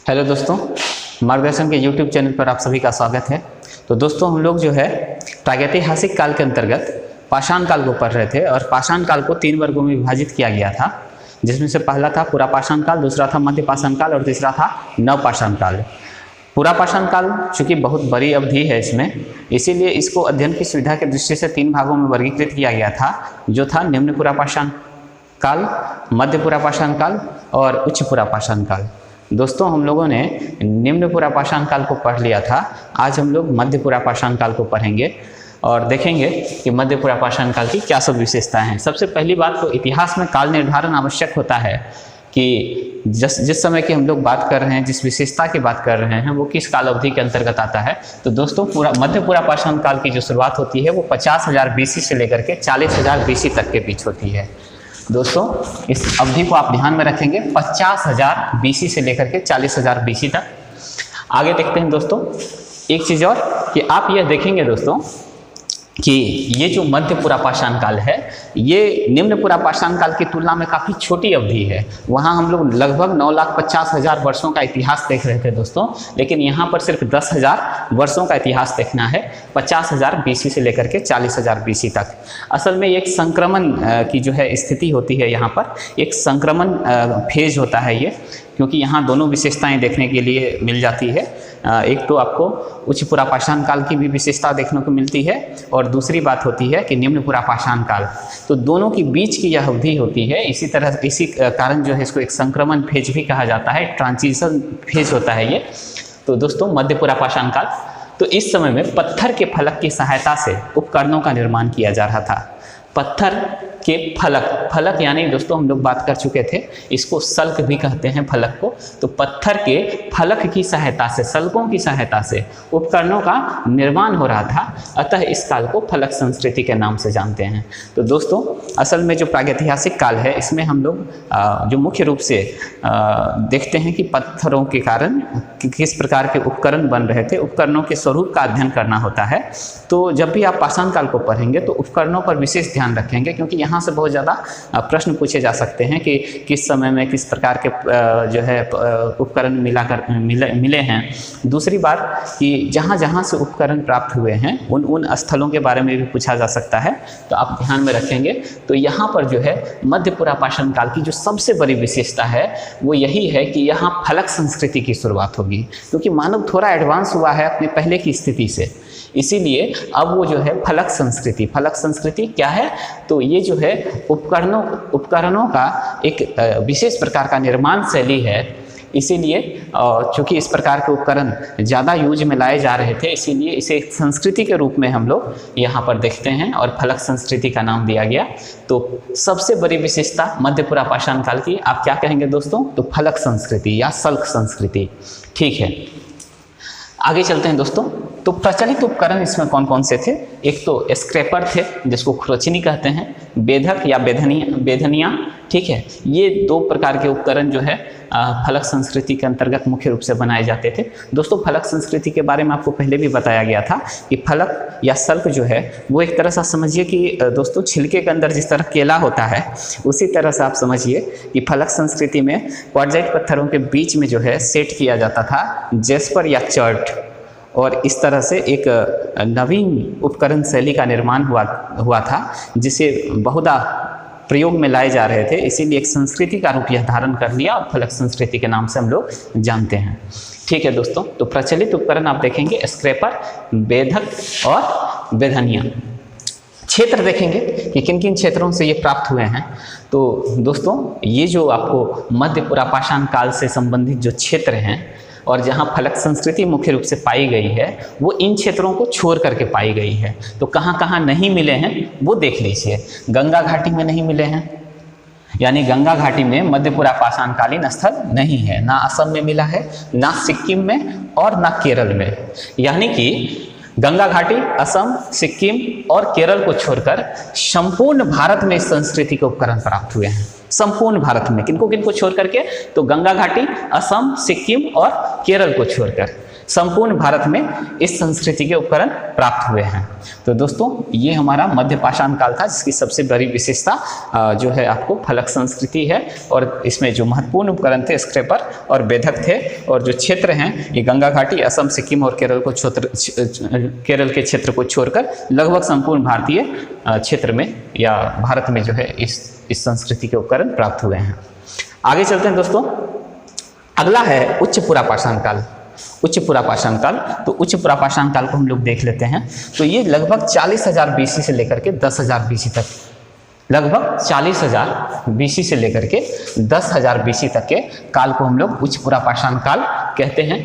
Hello दोस्तों, मार्गदर्शन के YouTube चैनल पर आप सभी का स्वागत है। तो दोस्तों हम लोग जो है प्रागैतिहासिक काल के अंतर्गत पाषाण काल को पढ़ रहे थे और पाषाण काल को 3 वर्गों में विभाजित किया गया था, जिसमें से पहला था पुरापाषाण काल, दूसरा था मध्य पाषाण काल और तीसरा था नवपाषाण काल। पुरापाषाण काल चूँकि बहुत बड़ी अवधि है इसमें, इसीलिए इसको अध्ययन की सुविधा की दृष्टि से 3 भागों में वर्गीकृत किया गया था, जो था निम्न पुरापाषाण काल, मध्य पुरापाषाण काल और उच्च पुरापाषाण काल। दोस्तों हम लोगों ने निम्न पुरापाषाण काल को पढ़ लिया था। आज हम लोग मध्य पुरापाषाण काल को पढ़ेंगे और देखेंगे कि मध्य पुरापाषाण काल की क्या सब विशेषताएं हैं। सबसे पहली बात तो इतिहास में काल निर्धारण आवश्यक होता है कि जिस समय की हम लोग बात कर रहे हैं, जिस विशेषता की बात कर रहे हैं, वो किस काल अवधि के अंतर्गत आता है। तो दोस्तों मध्य पुरापाषाण काल की जो शुरुआत होती है वो 50,000 BC से लेकर के 40,000 BC तक के बीच होती है। दोस्तों इस अवधि को आप ध्यान में रखेंगे, 50,000 BC से लेकर के 40,000 BC तक। आगे देखते हैं दोस्तों एक चीज़ और कि आप यह देखेंगे दोस्तों कि ये जो मध्य पुरापाषाण काल है ये निम्न पुरापाषाण काल की तुलना में काफ़ी छोटी अवधि है। वहाँ हम लोग लगभग 9,50,000 वर्षों का इतिहास देख रहे थे दोस्तों, लेकिन यहाँ पर सिर्फ 10,000 वर्षों का इतिहास देखना है, 50,000 BC से लेकर के 40,000 BC तक। असल में एक संक्रमण की जो है स्थिति होती है, यहाँ पर एक संक्रमण फेज होता है ये, क्योंकि यहाँ दोनों विशेषताएं देखने के लिए मिल जाती है। एक तो आपको उच्च पुरापाषाण काल की भी विशेषता देखने को मिलती है और दूसरी बात होती है कि निम्न पुरापाषाण काल। तो दोनों के बीच की यह अवधि होती है। इसी कारण जो है इसको एक संक्रमण फेज भी कहा जाता है, ट्रांजिशन फेज होता है ये। तो दोस्तों मध्य पुरापाषाण काल, तो इस समय में पत्थर के फलक की सहायता से उपकरणों का निर्माण किया जा रहा था। पत्थर के फलक यानी दोस्तों हम लोग बात कर चुके थे, इसको सल्क भी कहते हैं फलक को। तो पत्थर के फलक की सहायता से, सल्कों की सहायता से उपकरणों का निर्माण हो रहा था, अतः इस काल को फलक संस्कृति के नाम से जानते हैं। तो दोस्तों असल में जो प्रागैतिहासिक काल है इसमें हम लोग जो मुख्य रूप से देखते हैं कि पत्थरों के कारण किस प्रकार के उपकरण बन रहे थे, उपकरणों के स्वरूप का अध्ययन करना होता है। तो जब भी आप पाषाण काल को पढ़ेंगे तो उपकरणों पर विशेष ध्यान रखेंगे, क्योंकि यहाँ से बहुत ज़्यादा प्रश्न पूछे जा सकते हैं कि किस समय में किस प्रकार के जो है उपकरण मिले हैं। दूसरी बात कि जहाँ जहाँ से उपकरण प्राप्त हुए हैं उन स्थलों के बारे में भी पूछा जा सकता है, तो आप ध्यान में रखेंगे। तो यहाँ पर जो है मध्य पुरापाषाण काल की जो सबसे बड़ी विशेषता है वो यही है कि यहाँ फलक संस्कृति की शुरुआत होगी, क्योंकि मानव थोड़ा एडवांस हुआ है अपने पहले की स्थिति से, इसीलिए अब वो जो है फलक संस्कृति क्या है, तो ये जो है उपकरणों का एक विशेष प्रकार का निर्माण शैली है। इसीलिए चूँकि इस प्रकार के उपकरण ज़्यादा यूज में लाए जा रहे थे, इसीलिए इसे संस्कृति के रूप में हम लोग यहाँ पर देखते हैं और फलक संस्कृति का नाम दिया गया। तो सबसे बड़ी विशेषता मध्य पुरापाषाण काल की आप क्या कहेंगे दोस्तों, तो फलक संस्कृति या सल्क संस्कृति। ठीक है, आगे चलते हैं दोस्तों। तो प्रचलित उपकरण इसमें कौन कौन से थे? एक तो स्क्रैपर थे जिसको खुरचनी कहते हैं, बेधक या बेधनिया। ठीक है, ये 2 प्रकार के उपकरण जो है फलक संस्कृति के अंतर्गत मुख्य रूप से बनाए जाते थे। दोस्तों फलक संस्कृति के बारे में आपको पहले भी बताया गया था कि फलक या सल्क जो है वो एक तरह से समझिए कि दोस्तों छिलके के अंदर जिस तरह केला होता है, उसी तरह से आप समझिए कि फलक संस्कृति में क्वार्ट्जाइट पत्थरों के बीच में जो है सेट किया जाता था जेस्पर या चर्ट, और इस तरह से एक नवीन उपकरण शैली का निर्माण हुआ था, जिसे बहुधा प्रयोग में लाए जा रहे थे। इसीलिए एक संस्कृति का रूप यह धारण कर लिया और फलक संस्कृति के नाम से हम लोग जानते हैं। ठीक है दोस्तों, तो प्रचलित उपकरण आप देखेंगे स्क्रैपर, बेधक और बेधनिया। क्षेत्र देखेंगे कि किन किन क्षेत्रों से ये प्राप्त हुए हैं। तो दोस्तों ये जो आपको मध्य पुरापाषाण काल से संबंधित जो क्षेत्र हैं और जहाँ फलक संस्कृति मुख्य रूप से पाई गई है वो इन क्षेत्रों को छोड़ करके पाई गई है। तो कहाँ कहाँ नहीं मिले हैं वो देख लीजिए। गंगा घाटी में नहीं मिले हैं, यानी गंगा घाटी में मध्य पुरापाषाण कालीन स्थल नहीं है, ना असम में मिला है, ना सिक्किम में और ना केरल में। यानी कि गंगा घाटी, असम, सिक्किम और केरल को छोड़कर संपूर्ण भारत में इस संस्कृति के उपकरण प्राप्त हुए हैं। संपूर्ण भारत में किनको किनको छोड़ करके, तो गंगा घाटी, असम, सिक्किम और केरल को छोड़कर। संपूर्ण भारत में इस संस्कृति के उपकरण प्राप्त हुए हैं। तो दोस्तों ये हमारा मध्य पाषाण काल था, जिसकी सबसे बड़ी विशेषता जो है आपको फलक संस्कृति है। और इसमें जो महत्वपूर्ण उपकरण थे स्क्रैपर और बेधक थे। और जो क्षेत्र हैं ये गंगा घाटी, असम, सिक्किम और केरल के क्षेत्र को छोड़कर लगभग संपूर्ण भारतीय क्षेत्र में या भारत में जो है इस संस्कृति के उपकरण प्राप्त हुए हैं। आगे चलते हैं दोस्तों। अगला है उच्च पुरापाषाण काल। उच्च पुरापाषाण काल, तो उच्च पुरापाषाण काल को हम लोग देख लेते हैं। तो ये लगभग 40,000 BC से लेकर के 10,000 BC तक, लगभग 40,000 BC से लेकर के 10,000 BC तक के काल को हम लोग उच्च पुरापाषाण काल कहते हैं।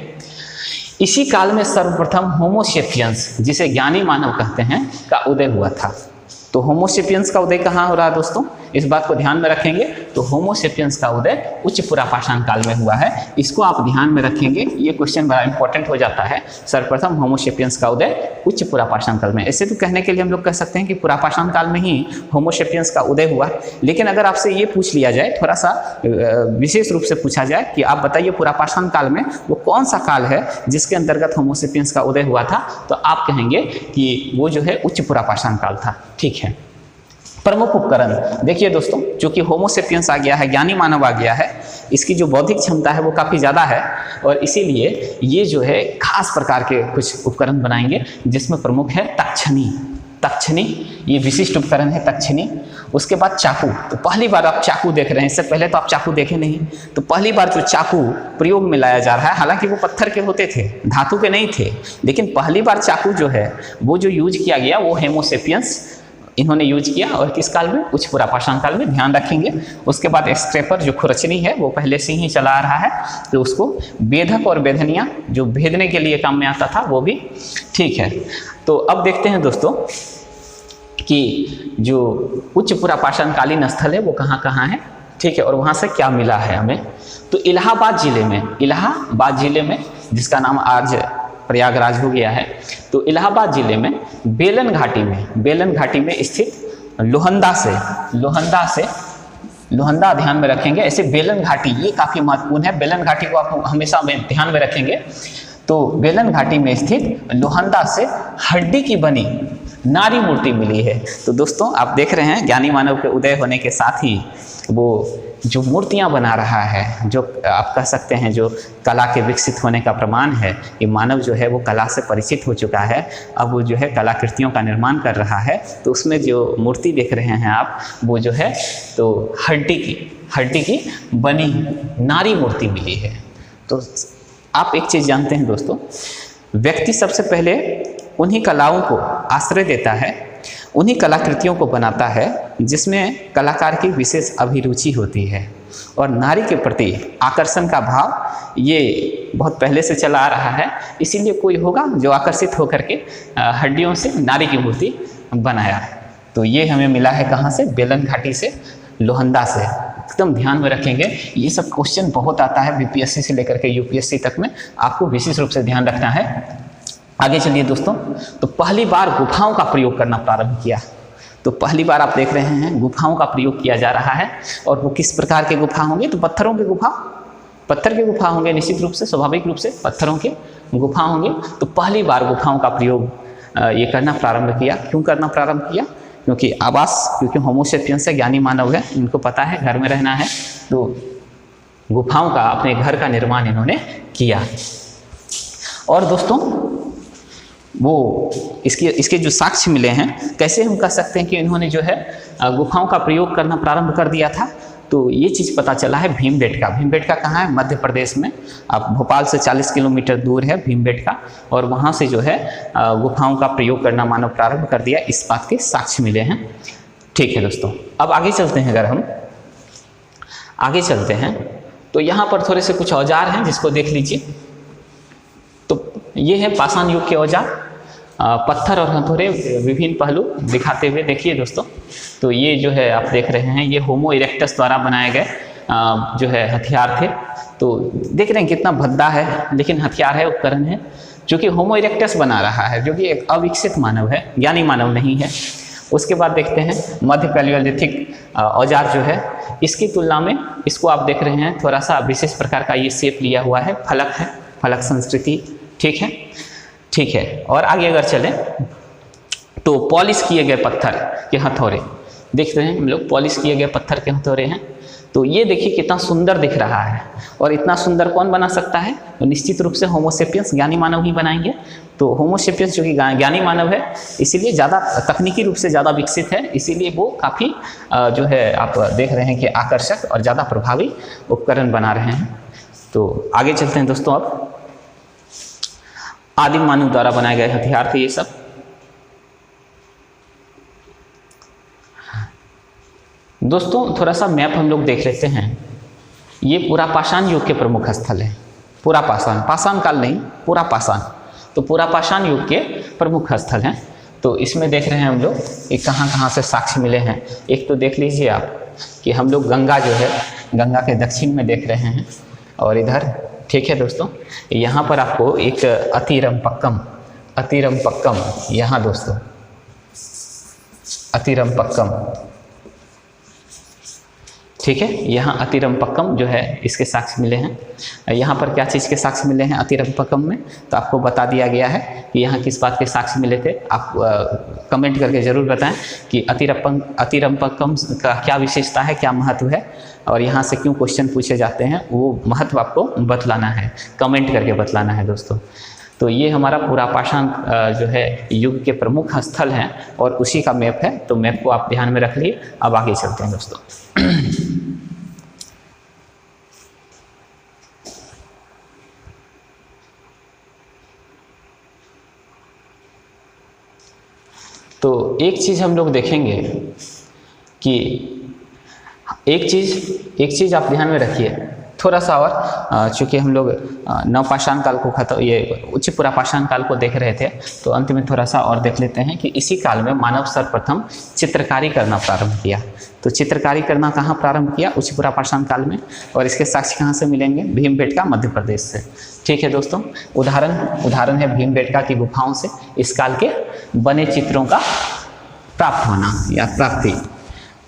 इसी काल में सर्वप्रथम होमो सेपियंस, जिसे ज्ञानी मानव कहते हैं, का उदय हुआ था। तो होमो सेपियंस का उदय कहाँ हो रहा है दोस्तों, इस बात को ध्यान में रखेंगे। तो होमो सेपियंस का उदय उच्च पुरापाषाण काल में हुआ है, इसको आप ध्यान में रखेंगे। ये क्वेश्चन बड़ा इंपॉर्टेंट हो जाता है। सर्वप्रथम होमो सेपियंस का उदय उच्च पुरापाषाण काल में। ऐसे तो कहने के लिए हम लोग कह सकते हैं कि पुरापाषाण काल में ही होमो सेपियंस का उदय हुआ, लेकिन अगर आपसे ये पूछ लिया जाए, थोड़ा सा विशेष रूप से पूछा जाए कि आप बताइए पुरापाषाण काल में वो कौन सा काल है जिसके अंतर्गत होमो सेपियंस का उदय हुआ था, तो आप कहेंगे कि वो जो है उच्च पुरापाषाण काल था। ठीक है। प्रमुख उपकरण देखिए दोस्तों, जो कि होमो सेपियंस आ गया है, ज्ञानी मानव आ गया है, इसकी जो बौद्धिक क्षमता है वो काफ़ी ज़्यादा है और इसीलिए ये जो है खास प्रकार के कुछ उपकरण बनाएंगे, जिसमें प्रमुख है तक्षणी। तक्षणी ये विशिष्ट उपकरण है, तक्षणी। उसके बाद चाकू। तो पहली बार आप चाकू देख रहे हैं, इससे पहले तो आप चाकू देखे नहीं। तो पहली बार जो चाकू प्रयोग में लाया जा रहा है, हालांकि वो पत्थर के होते थे, धातु के नहीं थे, लेकिन पहली बार चाकू जो है वो जो यूज किया गया वो होमो सेपियंस इन्होंने यूज किया। और किस काल में, उच्च पुरापाषाण काल में, ध्यान रखेंगे। उसके बाद स्क्रैपर जो खुरचनी है वो पहले से ही चला आ रहा है, तो उसको बेधक और बेधनिया जो भेदने के लिए काम में आता था वो भी। ठीक है। तो अब देखते हैं दोस्तों कि जो उच्च पुरापाषाण कालीन स्थल है वो कहाँ कहाँ है। ठीक है। और वहाँ से क्या मिला है हमें। तो इलाहाबाद जिले में जिसका नाम आज प्रयागराज हो गया है, तो इलाहाबाद जिले में बेलन घाटी में स्थित लोहंदा ध्यान में रखेंगे। ऐसे बेलन घाटी ये काफ़ी महत्वपूर्ण है, बेलन घाटी को आप हमेशा ध्यान में रखेंगे। तो बेलन घाटी में स्थित लोहंदा से हड्डी की बनी नारी मूर्ति मिली है। तो दोस्तों आप देख रहे हैं ज्ञानी मानव के उदय होने के साथ ही वो जो मूर्तियां बना रहा है, जो आप कह सकते हैं जो कला के विकसित होने का प्रमाण है, ये मानव जो है वो कला से परिचित हो चुका है। अब वो जो है कलाकृतियों का निर्माण कर रहा है। तो उसमें जो मूर्ति देख रहे हैं आप, वो जो है तो हड्डी की बनी नारी मूर्ति मिली है। तो आप एक चीज़ जानते हैं दोस्तों, व्यक्ति सबसे पहले उन्हीं कलाओं को आश्रय देता है, उन्हीं कलाकृतियों को बनाता है जिसमें कलाकार की विशेष अभिरुचि होती है। और नारी के प्रति आकर्षण का भाव ये बहुत पहले से चला आ रहा है, इसीलिए कोई होगा जो आकर्षित होकर के हड्डियों से नारी की मूर्ति बनाया। तो ये हमें मिला है कहाँ से, बेलन घाटी से, लोहंदा से। एकदम ध्यान में रखेंगे, ये सब क्वेश्चन बहुत आता है बीपीएससी से लेकर के यूपीएससी तक में, आपको विशेष रूप से ध्यान रखना है। आगे चलिए दोस्तों। तो पहली बार गुफाओं का प्रयोग करना प्रारंभ किया। तो पहली बार आप देख रहे हैं गुफाओं का प्रयोग किया जा रहा है। और वो किस प्रकार के गुफा होंगे, तो पत्थर के गुफा होंगे, निश्चित रूप से, स्वाभाविक रूप से पत्थरों के गुफा होंगे। तो पहली बार गुफाओं का प्रयोग ये करना प्रारंभ किया। क्यों करना प्रारंभ किया, क्योंकि होमो सेपियंस से ज्ञानी मानव है, इनको पता है घर में रहना है, तो गुफाओं का अपने घर का निर्माण इन्होंने किया। और दोस्तों वो इसके जो साक्ष्य मिले हैं, कैसे हम कह सकते हैं कि इन्होंने जो है गुफाओं का प्रयोग करना प्रारंभ कर दिया था। तो ये चीज़ पता चला है भीमबेटका कहाँ है, मध्य प्रदेश में। आप भोपाल से 40 किलोमीटर दूर है भीमबेटका, और वहाँ से जो है गुफाओं का प्रयोग करना मानव प्रारंभ कर दिया, इस बात के साक्ष्य मिले हैं। ठीक है दोस्तों, अब आगे चलते हैं। अगर हम आगे चलते हैं तो यहाँ पर थोड़े से कुछ औजार हैं जिसको देख लीजिए। तो ये है पाषाण युग के औजार, पत्थर और हथौड़े विभिन्न पहलू दिखाते हुए। देखिए दोस्तों, तो ये जो है आप देख रहे हैं, ये होमो इरेक्टस द्वारा बनाए गए जो है हथियार थे। तो देख रहे हैं कितना भद्दा है, लेकिन हथियार है, उपकरण है, जो कि होमो इरेक्टस बना रहा है, जो कि एक अविकसित मानव है, ज्ञानी मानव नहीं है। उसके बाद देखते हैं मध्य पैलियोलिथिक औजार जो है, इसकी तुलना में इसको आप देख रहे हैं थोड़ा सा विशेष प्रकार का ये शेप लिया हुआ है, फलक है, फलक संस्कृति ठीक है। और आगे अगर चलें तो पॉलिश किए गए पत्थर के हथौड़े देख रहे हैं हम लोग, पॉलिश किए गए पत्थर के हथौड़े हैं। तो ये देखिए कितना सुंदर दिख रहा है, और इतना सुंदर कौन बना सकता है? तो निश्चित रूप से होमोसेपियंस ज्ञानी मानव ही बनाएंगे। तो होमोसेपियंस जो कि ज्ञानी मानव है, इसीलिए ज़्यादा तकनीकी रूप से ज़्यादा विकसित है, इसीलिए वो काफ़ी जो है आप देख रहे हैं कि आकर्षक और ज़्यादा प्रभावी उपकरण बना रहे हैं। तो आगे चलते हैं दोस्तों। अब आदिम मानव द्वारा बनाए गए हथियार थे ये सब। दोस्तों थोड़ा सा मैप हम लोग देख लेते हैं। ये पूरा पाषाण युग के प्रमुख स्थल है। पूरा पाषाण काल नहीं, पूरा पाषाण। तो पूरा पाषाण युग के प्रमुख स्थल हैं। तो इसमें देख रहे हैं हम लोग कि कहाँ कहाँ से साक्ष्य मिले हैं। एक तो देख लीजिए आप कि हम लोग गंगा जो है, गंगा के दक्षिण में देख रहे हैं, और इधर ठीक है दोस्तों, यहाँ पर आपको एक अतिरमपक्कम यहाँ दोस्तों अतिरमपक्कम, ठीक है, यहाँ अतिरमपक्कम जो है इसके साक्ष्य मिले हैं। यहाँ पर क्या चीज़ के साक्ष्य मिले हैं अतिरमपक्कम में? तो आपको बता दिया गया है कि यहाँ किस बात के साक्ष्य मिले थे। आप कमेंट करके ज़रूर बताएं कि अतिरमपक्कम का क्या विशेषता है, क्या महत्व है, और यहाँ से क्यों क्वेश्चन पूछे जाते हैं, वो महत्व आपको बतलाना है, कमेंट करके बतलाना है दोस्तों। तो ये हमारा पूरा पाषाण जो है युग के प्रमुख स्थल हैं, और उसी का मैप है। तो मैप को आप ध्यान में रख लिए। अब आगे चलते हैं दोस्तों। तो एक चीज़ हम लोग देखेंगे कि एक चीज़ आप ध्यान में रखिए थोड़ा सा और, चूँकि हम लोग नवपाषाण काल को ये उच्च पुरा पाषाण काल को देख रहे थे, तो अंत में थोड़ा सा और देख लेते हैं कि इसी काल में मानव सर्वप्रथम चित्रकारी करना प्रारंभ किया। तो चित्रकारी करना कहाँ प्रारंभ किया? उच्च पुरा पाषाण काल में। और इसके साक्ष्य कहाँ से मिलेंगे? भीमबेटका मध्य प्रदेश से। ठीक है दोस्तों, उदाहरण है भीमबेटका की गुफाओं से इस काल के बने चित्रों का प्राप्त होना या प्राप्ति।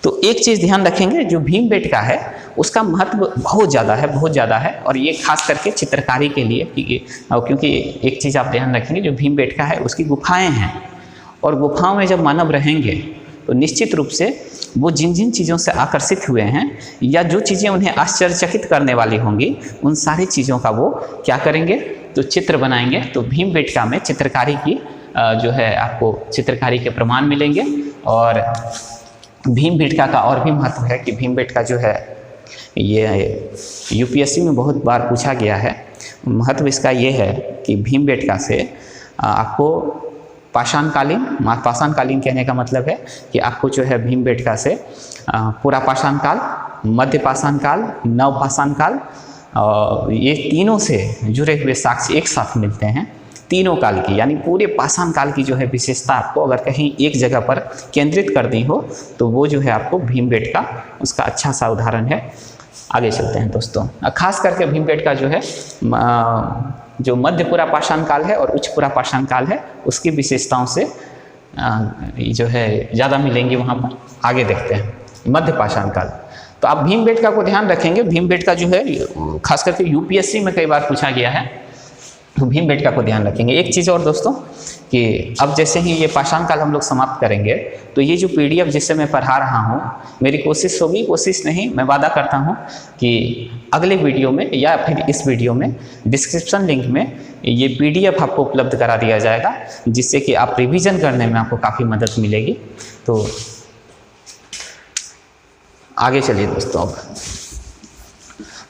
तो एक चीज़ ध्यान रखेंगे, जो भीमबेटका है उसका महत्व बहुत ज़्यादा है, और ये खास करके चित्रकारी के लिए, क्योंकि एक चीज़ आप ध्यान रखेंगे, जो भीमबेटका है उसकी गुफाएं हैं, और गुफाओं में जब मानव रहेंगे तो निश्चित रूप से वो जिन जिन चीज़ों से आकर्षित हुए हैं, या जो चीज़ें उन्हें आश्चर्यचकित करने वाली होंगी, उन सारी चीज़ों का वो क्या करेंगे? तो चित्र बनाएंगे। तो भीमबेटका में चित्रकारी की जो है आपको चित्रकारी के प्रमाण मिलेंगे। और भीमबेटका का और भी महत्व है कि भीमबेटका जो है ये यूपीएससी में बहुत बार पूछा गया है। महत्व इसका ये है कि भीमबेटका से आपको पाषाण कालीन कहने का मतलब है कि आपको जो है भीमबेटका से पूरा पाषाण काल, मध्य पाषाण काल, नव पाषाण काल, ये तीनों से जुड़े हुए साक्ष्य एक साथ मिलते हैं। तीनों काल की, यानी पूरे पाषाण काल की जो है विशेषता आपको अगर कहीं एक जगह पर केंद्रित कर दी हो, तो वो जो है आपको भीमबेटका उसका अच्छा सा उदाहरण है। आगे चलते हैं दोस्तों। खास करके भीमबेटका जो है जो मध्य पुरा पाषाण काल है और उच्च पुरा पाषाण काल है, उसकी विशेषताओं से जो है ज़्यादा मिलेंगी वहाँ पर। आगे देखते हैं मध्य पाषाण काल। तो आप भीमबेटका को ध्यान रखेंगे। भीमबेटका जो है खास करके यूपीएससी में कई बार पूछा गया है, तो भीमबेटका को ध्यान रखेंगे। एक चीज़ और दोस्तों कि अब जैसे ही ये पाषाण काल हम लोग समाप्त करेंगे, तो ये जो पीडीएफ जिससे मैं पढ़ा रहा हूँ, मेरी कोशिश नहीं, मैं वादा करता हूँ कि अगले वीडियो में या फिर इस वीडियो में डिस्क्रिप्शन लिंक में ये पीडीएफ आपको उपलब्ध करा दिया जाएगा, जिससे कि आप रिवीजन करने में आपको काफ़ी मदद मिलेगी। तो आगे चलिए दोस्तों।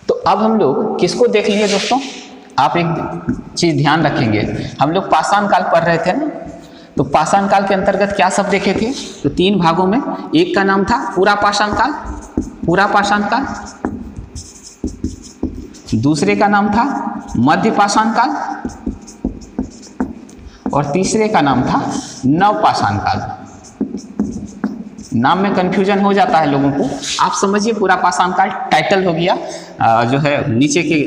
तो अब हम लोग किसको देख लिए दोस्तों? आप एक चीज़ ध्यान रखेंगे, हम लोग पाषाण काल पढ़ रहे थे ना, तो पाषाण काल के अंतर्गत क्या सब देखे थे? तो 3 भागों में, एक का नाम था पूरा पाषाण काल, दूसरे का नाम था मध्य पाषाण काल, और तीसरे का नाम था नव पाषाण काल। नाम में कंफ्यूजन हो जाता है लोगों को। आप समझिए पूरा पाषाण काल टाइटल हो गया जो है नीचे के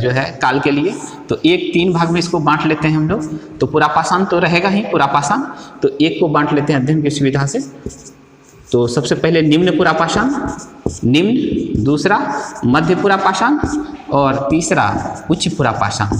जो है काल के लिए। तो एक 3 भाग में इसको बांट लेते हैं हम लोग। तो पूरा पाषाण तो रहेगा ही पूरा पाषाण, तो एक को बांट लेते हैं अध्ययन की सुविधा से। तो सबसे पहले निम्न पुरा पाषाण, दूसरा मध्य पुरा पाषाण, और तीसरा उच्च पुरा पाषाण।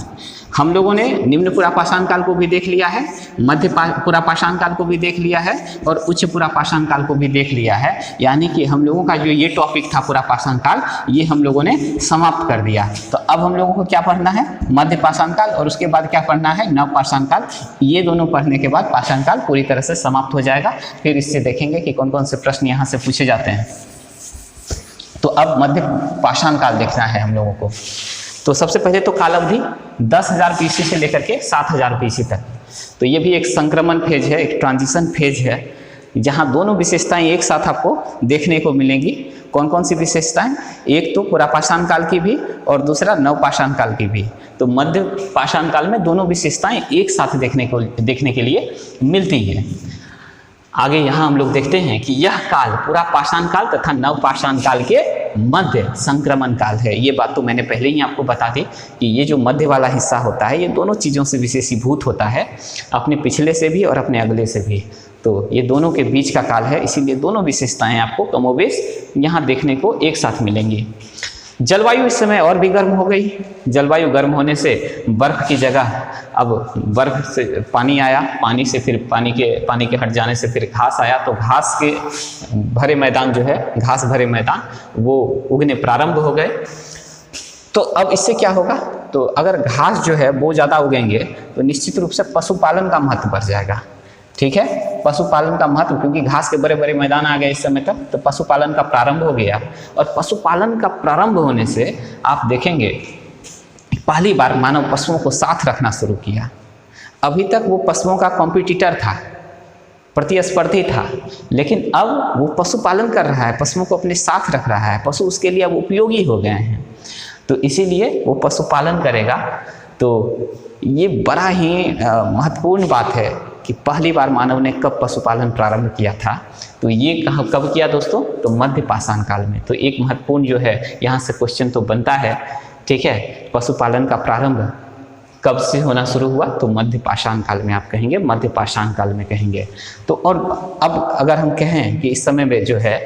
हम लोगों ने निम्न पुरा पाषाण काल को भी देख लिया है, मध्य पुरा पाषाण काल को भी देख लिया है और उच्च पुरा पाषाण काल को भी देख लिया है। यानी कि हम लोगों का जो ये टॉपिक था पुरा पाषाण काल, ये हम लोगों ने समाप्त कर दिया। तो अब हम लोगों को क्या पढ़ना है, मध्य पाषाण काल, और उसके बाद क्या पढ़ना है, नव पाषाण काल। ये दोनों पढ़ने के बाद पाषाण काल पूरी तरह से समाप्त हो जाएगा। फिर इससे देखेंगे कि कौन कौन से प्रश्न यहाँ से पूछे जाते हैं। तो अब मध्य पाषाण काल देखना है हम लोगों को। तो सबसे पहले तो काल अवधि 10,000 BC से लेकर के 7,000 BC तक। तो ये भी एक संक्रमण फेज है, एक ट्रांजिशन फेज है, जहाँ दोनों विशेषताएं एक साथ आपको देखने को मिलेंगी। कौन कौन सी विशेषताएं, एक तो पुरा पाषाण काल की भी और दूसरा नव पाषाण काल की भी। तो मध्य पाषाण काल में दोनों विशेषताएं एक साथ देखने के लिए मिलती है। आगे यहाँ हम लोग देखते हैं कि यह काल पुरा पाषाण काल तथा नव पाषाण काल के मध्य संक्रमण काल है। ये बात तो मैंने पहले ही आपको बता दी कि ये जो मध्य वाला हिस्सा होता है, ये दोनों चीज़ों से विशेषीभूत होता है, अपने पिछले से भी और अपने अगले से भी। तो ये दोनों के बीच का काल है, इसीलिए दोनों विशेषताएं आपको कमोबेश यहाँ देखने को एक साथ मिलेंगी। जलवायु इस समय और भी गर्म हो गई। जलवायु गर्म होने से बर्फ की जगह अब बर्फ से पानी आया, पानी से फिर पानी के हट जाने से फिर घास आया। तो घास के भरे मैदान जो है, घास भरे मैदान वो उगने प्रारंभ हो गए। तो अब इससे क्या होगा, तो अगर घास जो है वो ज़्यादा उगेंगे तो निश्चित रूप से पशुपालन का महत्व बढ़ जाएगा। ठीक है, पशुपालन का महत्व, क्योंकि घास के बड़े बड़े मैदान आ गए इस समय तक, तो पशुपालन का प्रारंभ हो गया। और पशुपालन का प्रारंभ होने से आप देखेंगे पहली बार मानव पशुओं को साथ रखना शुरू किया। अभी तक वो पशुओं का कॉम्पिटिटर था, प्रतिस्पर्धी था, लेकिन अब वो पशुपालन कर रहा है, पशुओं को अपने साथ रख रहा है। पशु उसके लिए अब उपयोगी हो गए हैं, तो इसीलिए वो पशुपालन करेगा। तो ये बड़ा ही महत्वपूर्ण बात है कि पहली बार मानव ने कब पशुपालन प्रारंभ किया था। तो ये कब किया दोस्तों, तो मध्य पाषाण काल में। तो एक महत्वपूर्ण जो है यहाँ से क्वेश्चन तो बनता है। ठीक है, पशुपालन का प्रारंभ कब से होना शुरू हुआ, तो मध्य पाषाण काल में आप कहेंगे, मध्य पाषाण काल में कहेंगे। तो और अब अगर हम कहें कि इस समय में जो है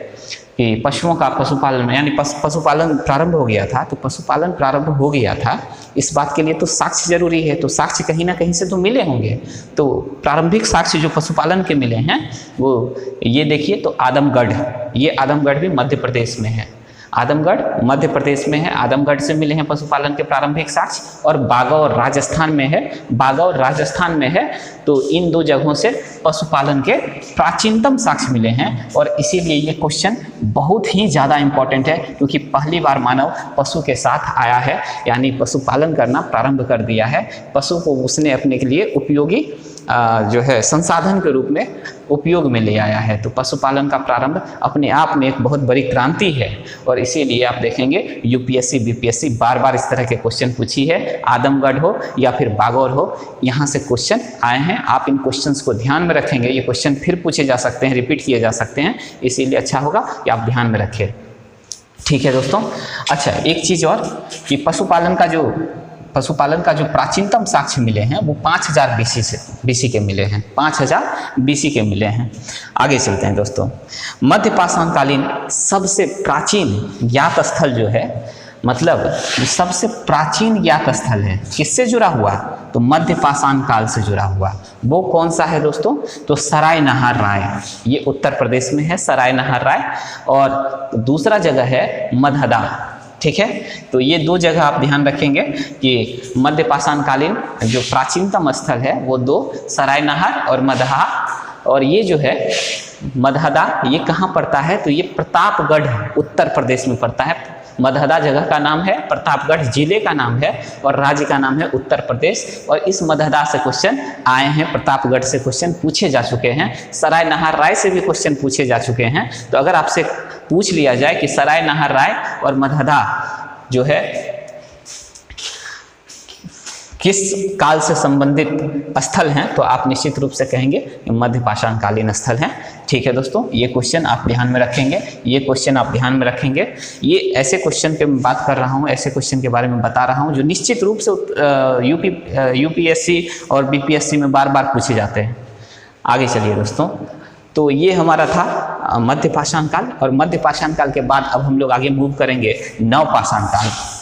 कि पशुओं का पशुपालन यानी पशुपालन प्रारंभ हो गया था, तो पशुपालन प्रारंभ हो गया था, इस बात के लिए तो साक्ष्य जरूरी है। तो साक्ष्य कहीं ना कहीं से तो मिले होंगे। तो प्रारंभिक साक्ष्य जो पशुपालन के मिले हैं वो ये देखिए, तो आदमगढ़, ये आदमगढ़ भी मध्य प्रदेश में है। आदमगढ़ मध्य प्रदेश में है, आदमगढ़ से मिले हैं पशुपालन के प्रारंभिक साक्ष्य। और बागौर राजस्थान में है, बागौर राजस्थान में है। तो इन दो जगहों से पशुपालन के प्राचीनतम साक्ष्य मिले हैं। और इसीलिए ये क्वेश्चन बहुत ही ज़्यादा इम्पॉर्टेंट है, क्योंकि पहली बार मानव पशु के साथ आया है, यानी पशुपालन करना प्रारंभ कर दिया है। पशु को उसने अपने के लिए उपयोगी जो है संसाधन के रूप में उपयोग में ले आया है। तो पशुपालन का प्रारंभ अपने आप में एक बहुत बड़ी क्रांति है। और इसीलिए आप देखेंगे यूपीएससी बीपीएससी बार बार इस तरह के क्वेश्चन पूछी है, आदमगढ़ हो या फिर बागौर हो, यहाँ से क्वेश्चन आए हैं। आप इन क्वेश्चंस को ध्यान में रखेंगे, ये क्वेश्चन फिर पूछे जा सकते हैं, रिपीट किए जा सकते हैं, इसीलिए अच्छा होगा कि आप ध्यान में रखें। ठीक है दोस्तों। अच्छा, एक चीज़ और कि पशुपालन का जो प्राचीनतम साक्ष्य मिले हैं वो 5000 BC के मिले हैं, 5000 BC के मिले हैं। आगे चलते हैं दोस्तों। मध्य पाषाणकालीन सबसे प्राचीन ज्ञात स्थल जो है, मतलब सबसे प्राचीन ज्ञात स्थल है, किससे जुड़ा हुआ, तो मध्य पाषाण काल से जुड़ा हुआ। वो कौन सा है दोस्तों, तो सराय नहार राय, ये उत्तर प्रदेश में है सराय नहार राय। और दूसरा जगह है मधदा। ठीक है, तो ये दो जगह आप ध्यान रखेंगे कि मध्य पाषाणकालीन जो प्राचीनतम स्थल है वो दो, सराय नहार और मदहा। और ये जो है मधदा, ये कहाँ पड़ता है, तो ये प्रतापगढ़ उत्तर प्रदेश में पड़ता है। मधदा जगह का नाम है, प्रतापगढ़ जिले का नाम है और राज्य का नाम है उत्तर प्रदेश। और इस मधदा से क्वेश्चन आए हैं, प्रतापगढ़ से क्वेश्चन पूछे जा चुके हैं, सराय नहार राय से भी क्वेश्चन पूछे जा चुके हैं। तो अगर आपसे पूछ लिया जाए कि सराय नहार राय और मधदा जो है किस काल से संबंधित स्थल हैं, तो आप निश्चित रूप से कहेंगे मध्य पाषाणकालीन स्थल हैं। ठीक है दोस्तों, ये क्वेश्चन आप ध्यान में रखेंगे, ये क्वेश्चन आप ध्यान में रखेंगे। ये ऐसे क्वेश्चन पे मैं बात कर रहा हूँ, ऐसे क्वेश्चन के बारे में बता रहा हूँ जो निश्चित रूप से यूपीएससी और बीपीएससी में बार बार पूछे जाते हैं। आगे चलिए दोस्तों। तो ये हमारा था मध्य पाषाण काल। और मध्य पाषाण काल के बाद अब हम लोग आगे मूव करेंगे नव पाषाण काल।